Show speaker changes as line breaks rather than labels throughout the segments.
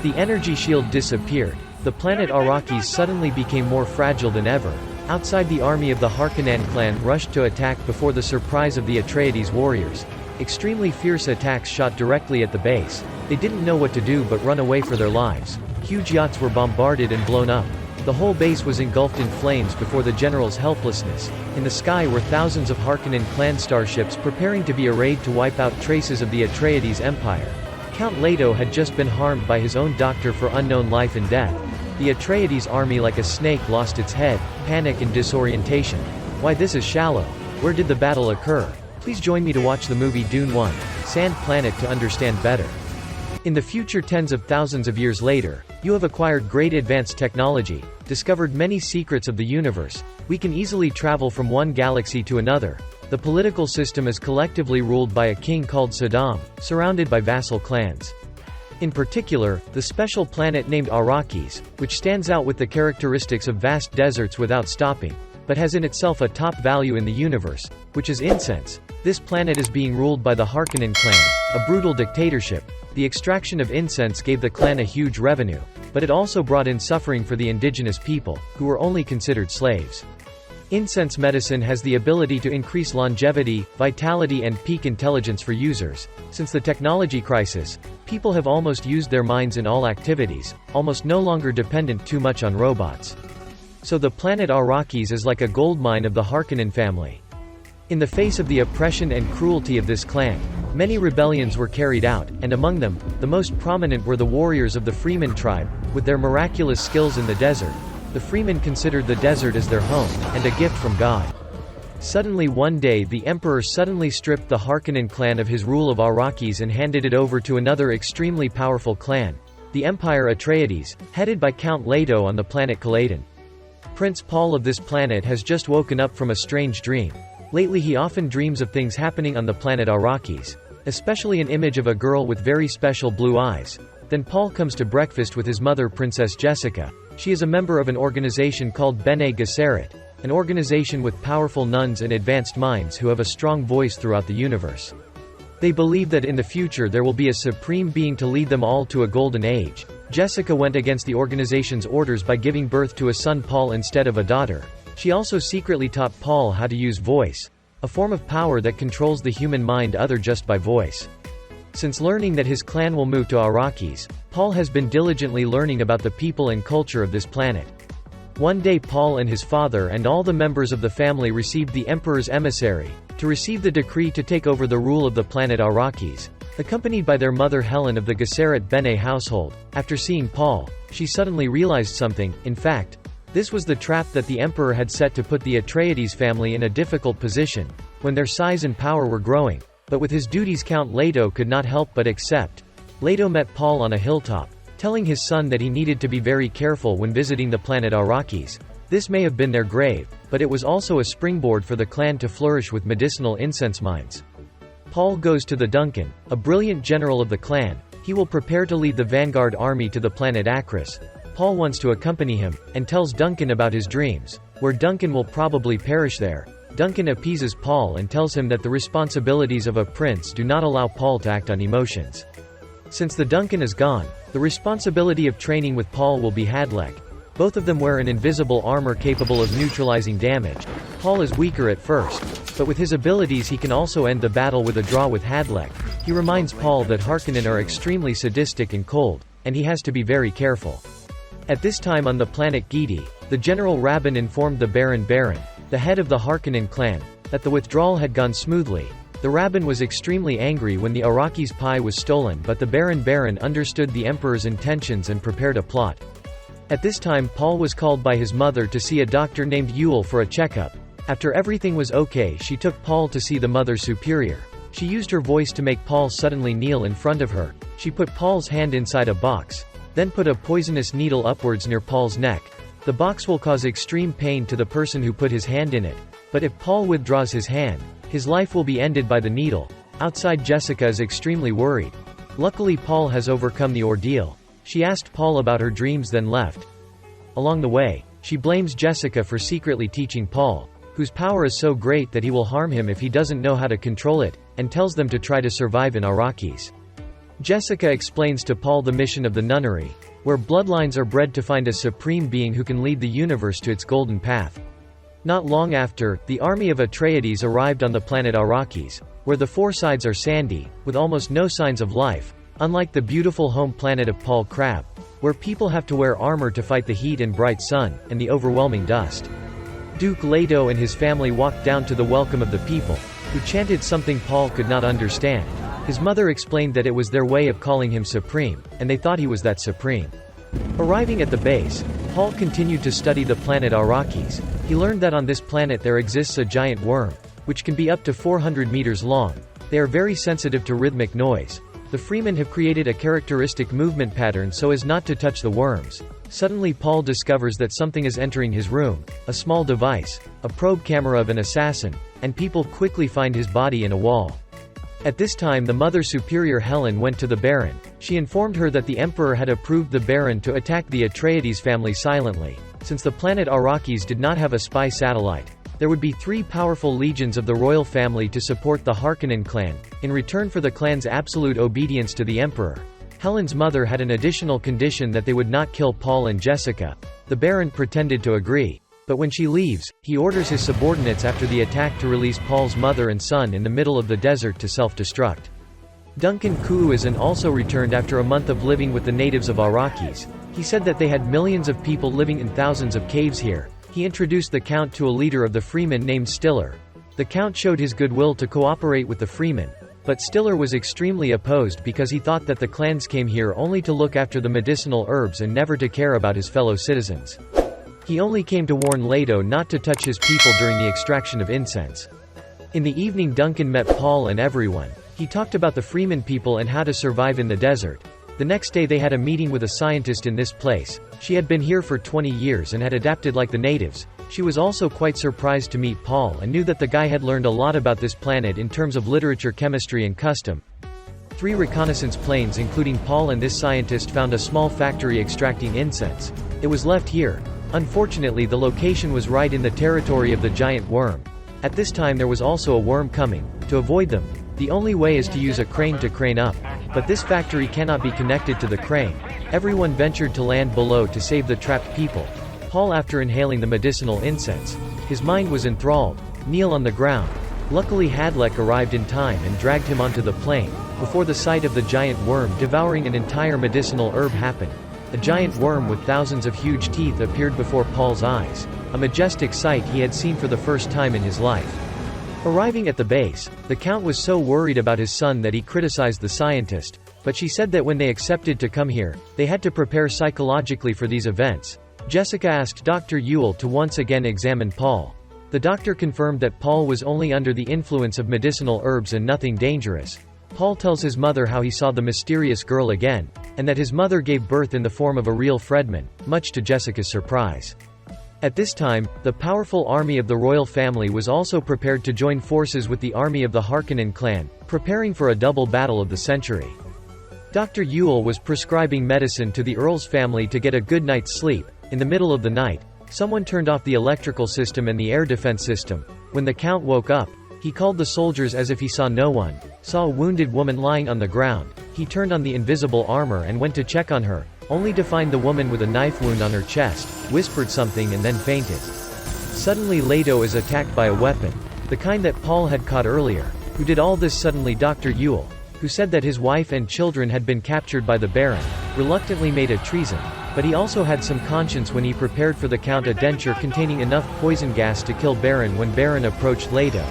The energy shield disappeared. The planet Arrakis suddenly became more fragile than ever. Outside, the army of the Harkonnen clan rushed to attack before the surprise of the Atreides warriors. Extremely fierce attacks shot directly at the base. They didn't know what to do but run away for their lives. Huge yachts were bombarded and blown up. The whole base was engulfed in flames before the general's helplessness. In the sky were thousands of Harkonnen clan starships preparing to be arrayed to wipe out traces of the Atreides empire. Count Leto had just been harmed by his own doctor for unknown life and death. The Atreides army like a snake lost its head, panic and disorientation. Why this is shallow? Where did the battle occur? Please join me to watch the movie Dune 1, Sand Planet to understand better. In the future, tens of thousands of years later, you have acquired great advanced technology, discovered many secrets of the universe. We can easily travel from one galaxy to another. The political system is collectively ruled by a king called Saddam, surrounded by vassal clans. In particular, the special planet named Arrakis, which stands out with the characteristics of vast deserts without stopping, but has in itself a top value in the universe, which is incense. This planet is being ruled by the Harkonnen clan, a brutal dictatorship. The extraction of incense gave the clan a huge revenue, but it also brought in suffering for the indigenous people, who were only considered slaves. Incense medicine has the ability to increase longevity, vitality and peak intelligence for users. Since the technology crisis, people have almost used their minds in all activities, almost no longer dependent too much on robots. So the planet Arrakis is like a goldmine of the Harkonnen family. In the face of the oppression and cruelty of this clan, many rebellions were carried out, and among them, the most prominent were the warriors of the Freeman tribe. With their miraculous skills in the desert, the Freemen considered the desert as their home, and a gift from God. Suddenly one day the Emperor suddenly stripped the Harkonnen clan of his rule of Arrakis and handed it over to another extremely powerful clan, the Empire Atreides, headed by Count Leto on the planet Caladan. Prince Paul of this planet has just woken up from a strange dream. Lately he often dreams of things happening on the planet Arrakis, especially an image of a girl with very special blue eyes. Then Paul comes to breakfast with his mother, Princess Jessica. She is a member of an organization called Bene Gesserit, an organization with powerful nuns and advanced minds who have a strong voice throughout the universe. They believe that in the future there will be a supreme being to lead them all to a golden age. Jessica went against the organization's orders by giving birth to a son Paul instead of a daughter. She also secretly taught Paul how to use voice, a form of power that controls the human mind other just by voice. Since learning that his clan will move to Arrakis, Paul has been diligently learning about the people and culture of this planet. One day Paul and his father and all the members of the family received the Emperor's emissary, to receive the decree to take over the rule of the planet Arrakis, accompanied by their mother Helen of the Gesserit Bene household. After seeing Paul, she suddenly realized something. In fact, this was the trap that the Emperor had set to put the Atreides family in a difficult position, when their size and power were growing. But with his duties Count Leto could not help but accept. Leto met Paul on a hilltop, telling his son that he needed to be very careful when visiting the planet Arrakis. This may have been their grave, but it was also a springboard for the clan to flourish with medicinal incense mines. Paul goes to the Duncan, a brilliant general of the clan. He will prepare to lead the vanguard army to the planet Akris. Paul wants to accompany him, and tells Duncan about his dreams, where Duncan will probably perish there. Duncan appeases Paul and tells him that the responsibilities of a prince do not allow Paul to act on emotions. Since the Duncan is gone, the responsibility of training with Paul will be Hadlek. Both of them wear an invisible armor capable of neutralizing damage. Paul is weaker at first, but with his abilities he can also end the battle with a draw with Hadlek. He reminds Paul that Harkonnen are extremely sadistic and cold, and he has to be very careful. At this time on the planet Giti, the General Rabban informed the Baron, the head of the Harkonnen clan, that the withdrawal had gone smoothly. The Rabban was extremely angry when the Arrakis pie was stolen, but the Baron understood the Emperor's intentions and prepared a plot. At this time Paul was called by his mother to see a doctor named Yule for a checkup. After everything was okay, she took Paul to see the Mother Superior. She used her voice to make Paul suddenly kneel in front of her. She put Paul's hand inside a box, then put a poisonous needle upwards near Paul's neck. The box will cause extreme pain to the person who put his hand in it, but if Paul withdraws his hand, his life will be ended by the needle. Outside, Jessica is extremely worried. Luckily Paul has overcome the ordeal. She asked Paul about her dreams then left. Along the way, she blames Jessica for secretly teaching Paul, whose power is so great that he will harm him if he doesn't know how to control it, and tells them to try to survive in Arrakis. Jessica explains to Paul the mission of the nunnery, where bloodlines are bred to find a supreme being who can lead the universe to its golden path. Not long after, the army of Atreides arrived on the planet Arrakis, where the four sides are sandy, with almost no signs of life, unlike the beautiful home planet of Paul Crab, where people have to wear armor to fight the heat and bright sun, and the overwhelming dust. Duke Leto and his family walked down to the welcome of the people, who chanted something Paul could not understand. His mother explained that it was their way of calling him supreme, and they thought he was that supreme. Arriving at the base, Paul continued to study the planet Arrakis. He learned that on this planet there exists a giant worm, which can be up to 400 meters long. They are very sensitive to rhythmic noise. The Freemen have created a characteristic movement pattern so as not to touch the worms. Suddenly Paul discovers that something is entering his room, a small device, a probe camera of an assassin, and people quickly find his body in a wall. At this time the Mother Superior Helen went to the Baron. She informed her that the Emperor had approved the Baron to attack the Atreides family silently. Since the planet Arrakis did not have a spy satellite, there would be 3 powerful legions of the royal family to support the Harkonnen clan, in return for the clan's absolute obedience to the Emperor. Helen's mother had an additional condition that they would not kill Paul and Jessica. The Baron pretended to agree. But when she leaves, he orders his subordinates after the attack to release Paul's mother and son in the middle of the desert to self-destruct. Duncan Kuuisen also returned after a month of living with the natives of Arrakis. He said that they had millions of people living in thousands of caves here. He introduced the Count to a leader of the Freemen named Stiller. The Count showed his goodwill to cooperate with the Freemen, but Stiller was extremely opposed because he thought that the clans came here only to look after the medicinal herbs and never to care about his fellow citizens. He only came to warn Leto not to touch his people during the extraction of incense. In the evening Duncan met Paul and everyone. He talked about the Freeman people and how to survive in the desert. The next day they had a meeting with a scientist in this place. She had been here for 20 years and had adapted like the natives. She was also quite surprised to meet Paul and knew that the guy had learned a lot about this planet in terms of literature, chemistry and custom. 3 reconnaissance planes including Paul and this scientist found a small factory extracting incense. It was left here. Unfortunately the location was right in the territory of the giant worm. At this time there was also a worm coming. To avoid them, the only way is to use a crane to crane up. But this factory cannot be connected to the crane. Everyone ventured to land below to save the trapped people. Paul, after inhaling the medicinal incense, his mind was enthralled. Kneel on the ground. Luckily Hadlek arrived in time and dragged him onto the plane, before the sight of the giant worm devouring an entire medicinal herb happened. A giant worm with thousands of huge teeth appeared before Paul's eyes, a majestic sight he had seen for the first time in his life. Arriving at the base, the Count was so worried about his son that he criticized the scientist, but she said that when they accepted to come here, they had to prepare psychologically for these events. Jessica asked Dr. Ewell to once again examine Paul. The doctor confirmed that Paul was only under the influence of medicinal herbs and nothing dangerous. Paul tells his mother how he saw the mysterious girl again, and that his mother gave birth in the form of a real Fredman, much to Jessica's surprise. At this time, the powerful army of the royal family was also prepared to join forces with the army of the Harkonnen clan, preparing for a double battle of the century. Dr. Ewell was prescribing medicine to the Earl's family to get a good night's sleep. In the middle of the night, someone turned off the electrical system and the air defense system. When the Count woke up, he called the soldiers as if he saw no one, saw a wounded woman lying on the ground. He turned on the invisible armor and went to check on her, only to find the woman with a knife wound on her chest, whispered something and then fainted. Suddenly Leto is attacked by a weapon, the kind that Paul had caught earlier. Who did all this? Suddenly Dr. Ewell, who said that his wife and children had been captured by the Baron, reluctantly made a treason. But he also had some conscience when he prepared for the Count a denture containing enough poison gas to kill Baron when Baron approached Leto.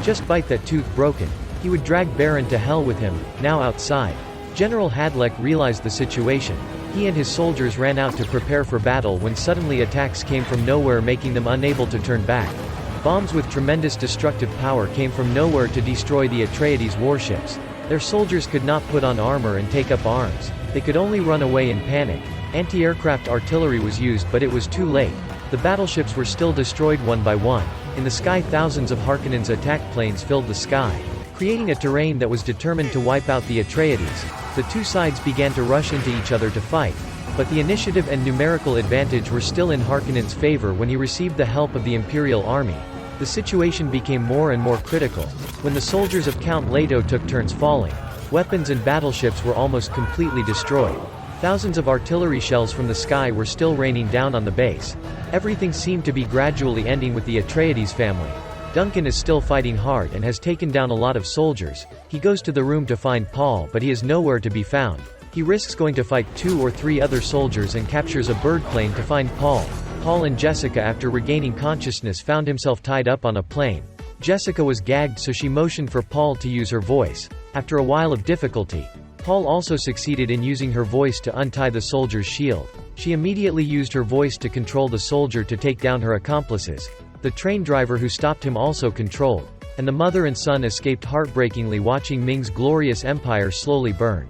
Just bite that tooth broken. He would drag Baron to hell with him. Now outside, General Hadlek realized the situation. He and his soldiers ran out to prepare for battle when suddenly attacks came from nowhere, making them unable to turn back. Bombs with tremendous destructive power came from nowhere to destroy the Atreides warships. Their soldiers could not put on armor and take up arms. They could only run away in panic. Anti-aircraft artillery was used, but it was too late. The battleships were still destroyed one by one. In the sky, thousands of Harkonnens' attack planes filled the sky, creating a terrain that was determined to wipe out the Atreides. The two sides began to rush into each other to fight, but the initiative and numerical advantage were still in Harkonnen's favor when he received the help of the Imperial Army. The situation became more and more critical. When the soldiers of Count Leto took turns falling, Weapons and battleships were almost completely destroyed. Thousands of artillery shells from the sky were still raining down on the base. Everything seemed to be gradually ending with the Atreides family. Duncan is still fighting hard and has taken down a lot of soldiers. He goes to the room to find Paul, but he is nowhere to be found. He risks going to fight 2 or 3 other soldiers and captures a bird plane to find Paul. Paul and Jessica, after regaining consciousness, found himself tied up on a plane. Jessica was gagged, so she motioned for Paul to use her voice. After a while of difficulty, Paul also succeeded in using her voice to untie the soldier's shield. She immediately used her voice to control the soldier to take down her accomplices. The train driver who stopped him also controlled, and the mother and son escaped heartbreakingly, watching Ming's glorious empire slowly burn.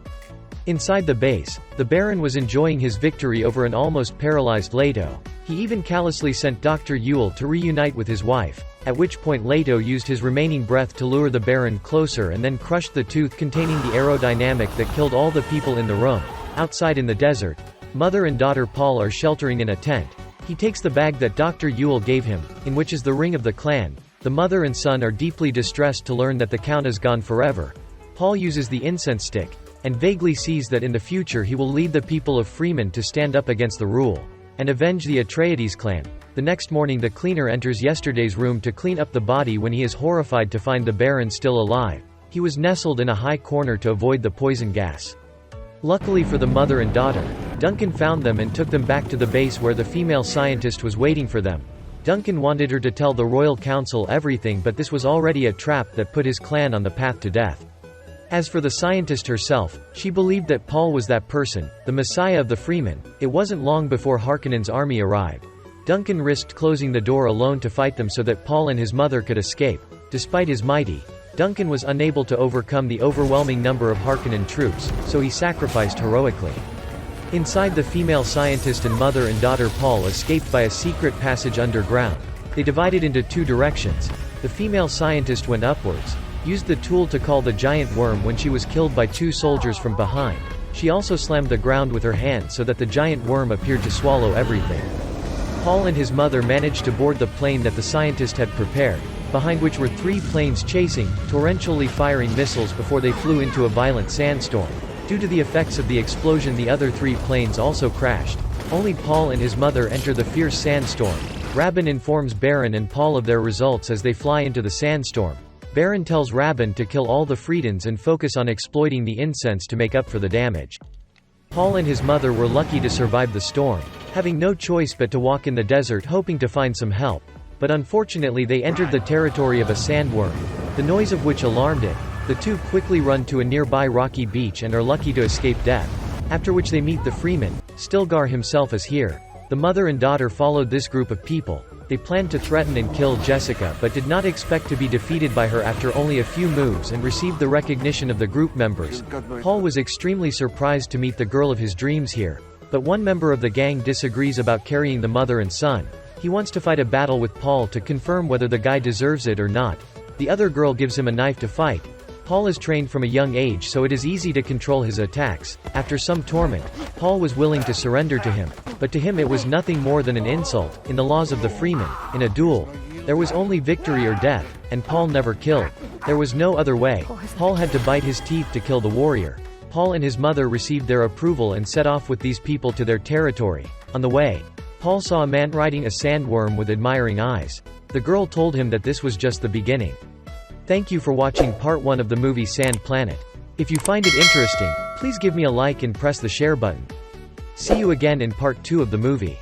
Inside the base, the Baron was enjoying his victory over an almost paralyzed Leto. He even callously sent Dr. Yule to reunite with his wife, at which point Leto used his remaining breath to lure the Baron closer and then crushed the tooth containing the aerodynamic that killed all the people in the room. Outside in the desert, mother and daughter Paul are sheltering in a tent. He takes the bag that Dr. Yule gave him, in which is the ring of the clan. The mother and son are deeply distressed to learn that the Count is gone forever. Paul uses the incense stick, and vaguely sees that in the future he will lead the people of Freeman to stand up against the rule, and avenge the Atreides clan. The next morning the cleaner enters yesterday's room to clean up the body when he is horrified to find the Baron still alive. He was nestled in a high corner to avoid the poison gas. Luckily for the mother and daughter, Duncan found them and took them back to the base where the female scientist was waiting for them. Duncan wanted her to tell the Royal Council everything, but this was already a trap that put his clan on the path to death. As for the scientist herself, she believed that Paul was that person, the Messiah of the Freemen. It wasn't long before Harkonnen's army arrived. Duncan risked closing the door alone to fight them so that Paul and his mother could escape. Despite his mighty, Duncan was unable to overcome the overwhelming number of Harkonnen troops, so he sacrificed heroically. Inside, the female scientist and mother and daughter Paul escaped by a secret passage underground. They divided into 2 directions. The female scientist went upwards, used the tool to call the giant worm when she was killed by 2 soldiers from behind. She also slammed the ground with her hand so that the giant worm appeared to swallow everything. Paul and his mother managed to board the plane that the scientist had prepared, behind which were 3 planes chasing, torrentially firing missiles before they flew into a violent sandstorm. Due to the effects of the explosion, the other 3 planes also crashed. Only Paul and his mother enter the fierce sandstorm. Rabban informs Baron and Paul of their results as they fly into the sandstorm. Baron tells Rabban to kill all the Freedans and focus on exploiting the incense to make up for the damage. Paul and his mother were lucky to survive the storm, having no choice but to walk in the desert hoping to find some help. But unfortunately they entered the territory of a sandworm, the noise of which alarmed it. The 2 quickly run to a nearby rocky beach and are lucky to escape death, after which they meet the Freeman. Stilgar himself is here. The mother and daughter followed this group of people. They planned to threaten and kill Jessica but did not expect to be defeated by her after only a few moves and received the recognition of the group members. Paul was extremely surprised to meet the girl of his dreams here. But one member of the gang disagrees about carrying the mother and son. He wants to fight a battle with Paul to confirm whether the guy deserves it or not. The other girl gives him a knife to fight. Paul is trained from a young age, so it is easy to control his attacks. After some torment, Paul was willing to surrender to him, but to him it was nothing more than an insult. In the laws of the Freemen, in a duel, there was only victory or death, and Paul never killed. There was no other way. Paul had to bite his teeth to kill the warrior. Paul and his mother received their approval and set off with these people to their territory. On the way, Paul saw a man riding a sandworm with admiring eyes. The girl told him that this was just the beginning. Thank you for watching part 1 of the movie Sand Planet. If you find it interesting, please give me a like and press the share button. See you again in part 2 of the movie.